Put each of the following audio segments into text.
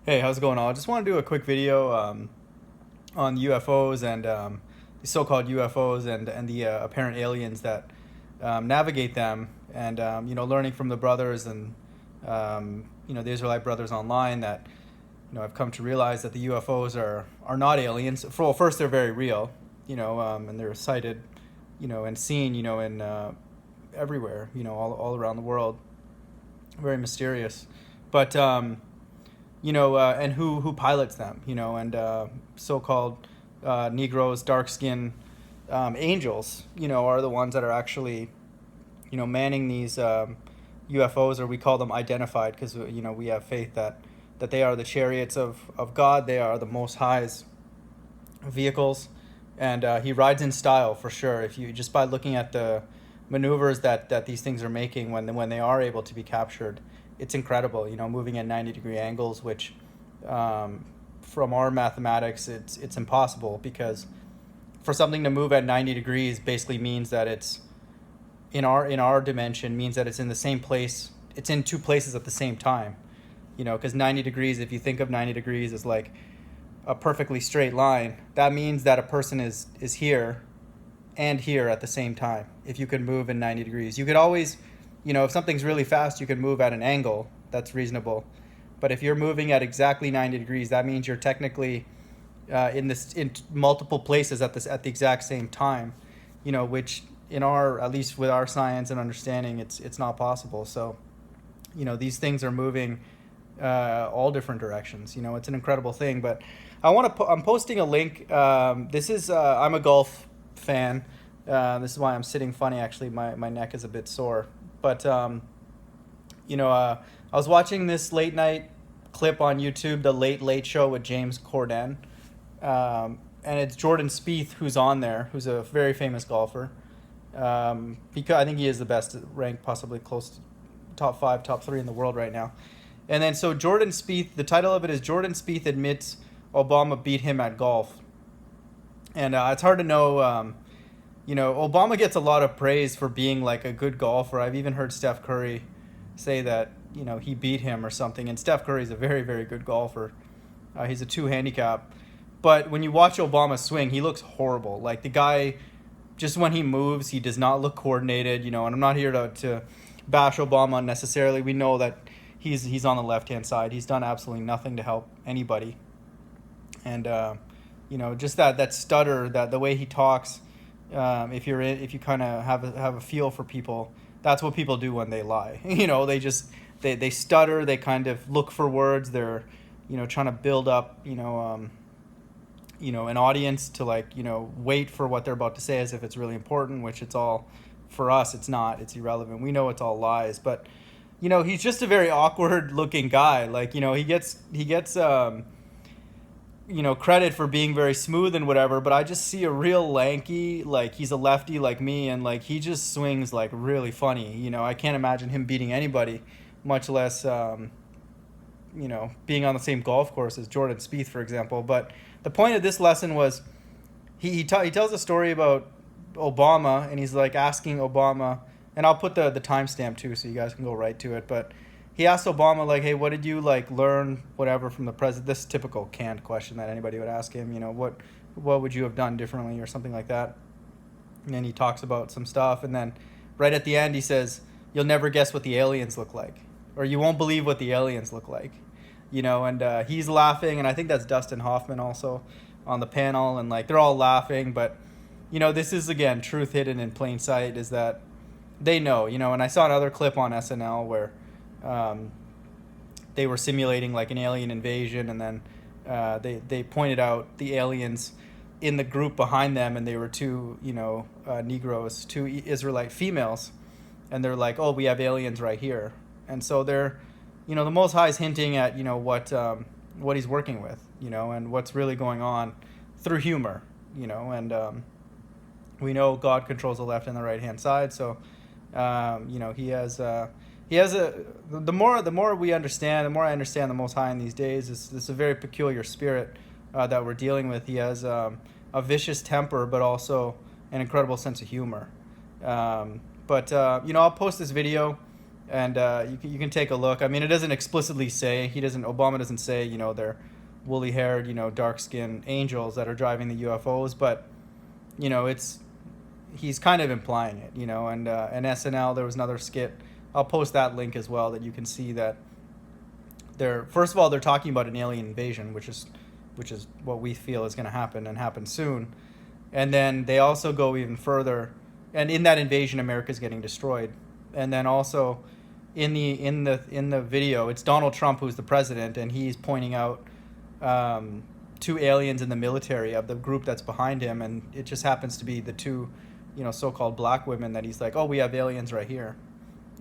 Hey, how's it going on? I just want to do a quick video on UFOs and the so-called UFOs and the apparent aliens that navigate them, and learning from the brothers and the Israelite brothers online that I've come to realize that the UFOs are not aliens. Well, first they're very real, and they're sighted, and seen, in everywhere, all around the world. Very mysterious, but and who pilots them, and so-called Negroes, dark skin angels, are the ones that are actually, manning these UFOs, or we call them identified, because we have faith that they are the chariots of God. They are the Most High's vehicles, and he rides in style for sure. If you just by looking at the maneuvers that these things are making when they are able to be captured, it's incredible. Moving at 90-degree angles, which from our mathematics, it's impossible, because for something to move at 90 degrees basically means that it's in our dimension, means that it's in the same place. It's in two places at the same time. Because 90 degrees, if you think of 90 degrees as like a perfectly straight line, that means that a person is here and here at the same time. If you could move in 90 degrees, you could always, if something's really fast, you could move at an angle that's reasonable. But if you're moving at exactly 90 degrees, that means you're technically in multiple places at the exact same time, which at least with our science and understanding, it's not possible. So, these things are moving all different directions. It's an incredible thing. But I'm posting a link. This is I'm a golf fan. This is why I'm sitting funny. Actually, my neck is a bit sore. But I was watching this late night clip on YouTube, the Late Late Show with James Corden, and it's Jordan Spieth who's on there, who's a very famous golfer. Because I think he is the best ranked, possibly close to top 5, top 3 in the world right now. And then so Jordan Spieth, the title of it is Jordan Spieth admits Obama beat him at golf. And it's hard to know. Obama gets a lot of praise for being like a good golfer. I've even heard Steph Curry say that, he beat him or something. And Steph Curry is a very, very good golfer. He's a 2 handicap. But when you watch Obama swing, he looks horrible. Like, the guy, just when he moves, he does not look coordinated, and I'm not here to bash Obama unnecessarily. We know that he's on the left-hand side. He's done absolutely nothing to help anybody. And, just that stutter, that the way he talks, if you kind of have a feel for people, that's what people do when they lie. They stutter, they kind of look for words. They're, trying to build up, an audience to wait for what they're about to say as if it's really important, which it's all, for us, it's not. It's irrelevant. We know it's all lies. But, he's just a very awkward looking guy. He gets credit for being very smooth and whatever, but I just see a real lanky, he's a lefty like me, and he just swings really funny. I can't imagine him beating anybody, much less being on the same golf course as Jordan Spieth, for example. But the point of this lesson was he tells a story about Obama, and he's asking Obama, and I'll put the timestamp too so you guys can go right to it, but he asked Obama, hey, what did you learn, whatever, from the president? This typical canned question that anybody would ask him, what would you have done differently or something like that. And then he talks about some stuff, and then right at the end he says, you'll never guess what the aliens look like, or you won't believe what the aliens look like. And he's laughing, and I think that's Dustin Hoffman also on the panel, and they're all laughing. But this is, again, truth hidden in plain sight, is that they know, and I saw another clip on SNL where they were simulating an alien invasion, and then they pointed out the aliens in the group behind them, and they were 2 Negroes, 2 Israelite females, and they're oh, we have aliens right here. And so they're the Most High is hinting at what he's working with, and what's really going on through humor, and we know God controls the left and the right hand side. So he has the more we understand, the more I understand the Most High in these days. This is a very peculiar spirit that we're dealing with. He has a vicious temper, but also an incredible sense of humor. I'll post this video And you can take a look. I mean, it doesn't explicitly say, Obama doesn't say, they're woolly haired, dark skinned angels that are driving the UFOs, but it's he's kind of implying it, and SNL, there was another skit. I'll post that link as well, that you can see that they're, first of all, they're talking about an alien invasion, which is what we feel is going to happen and happen soon. And then they also go even further, and in that invasion, America's getting destroyed. And then also, in the video, it's Donald Trump who's the president, and he's pointing out two aliens in the military of the group that's behind him, and it just happens to be the two, so-called black women that he's like, oh, we have aliens right here,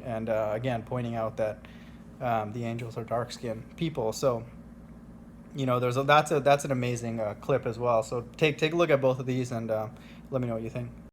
and again, pointing out that the angels are dark-skinned people. So that's an amazing clip as well. So take a look at both of these, and let me know what you think.